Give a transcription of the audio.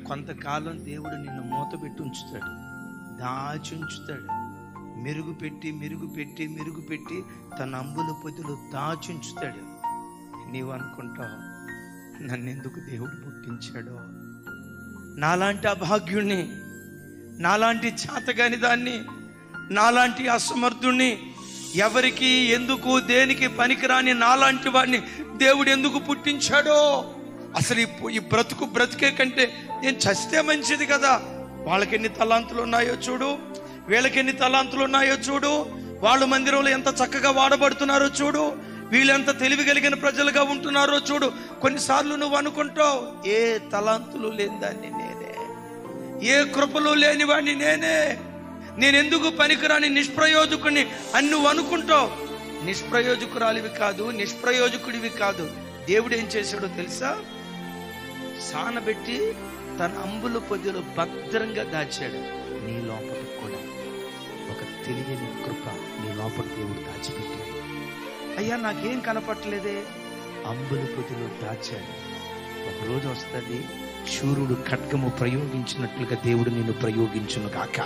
కొంతకాలం దేవుడు నిన్ను మూతపెట్టి ఉంచుతాడు, దాచి ఉంచుతాడు. మెరుగుపెట్టి తన అంబుల పొదిలో దాచి ఉంచుతాడు. నీవు అనుకుంటావు, నన్నెందుకు దేవుడు పుట్టించాడో, నాలాంటి అభాగ్యుణ్ణి, నాలాంటి చేతగాని దాన్ని, నాలాంటి అసమర్థుణ్ణి, ఎవరికి ఎందుకు దేనికి పనికిరాని నాలాంటి వాడిని దేవుడు ఎందుకు పుట్టించాడో. అసలు ఈ బ్రతుకే కంటే నేను చస్తే మంచిది కదా. వాళ్ళకెన్ని తలాంతులు ఉన్నాయో చూడు, వీళ్ళకెన్ని తలాంతులు ఉన్నాయో చూడు, వాళ్ళ మందిరంలో ఎంత చక్కగా వాడబడుతున్నారో చూడు, వీళ్ళెంత తెలివి కలిగిన ప్రజలుగా ఉంటున్నారో చూడు. కొన్నిసార్లు నువ్వు అనుకుంటావు, ఏ తలాంతులు లేని దాన్ని నేనే, ఏ కృపలు లేని వాడిని నేనెందుకు పనికిరాని నిష్ప్రయోజకుని అని నువ్వు అనుకుంటావు. నిష్ప్రయోజకురాలివి కాదు, నిష్ప్రయోజకుడివి కాదు. దేవుడు ఏం చేశాడో తెలుసా? సానబెట్టి తన అంబుల పొదిలో భద్రంగా దాచాడు. నీ లోపల కూడా ఒక తెలియని కృప నీ లోపల దేవుడు దాచిపెట్టాడు. అయ్యా నాకేం కనపట్టలేదే, అంబుల పొదిలో దాచాడు. ఒకరోజు వస్తుంది, శూరుడు ఖడ్గము ప్రయోగించినట్లుగా దేవుడు నిన్ను ప్రయోగించును గాక.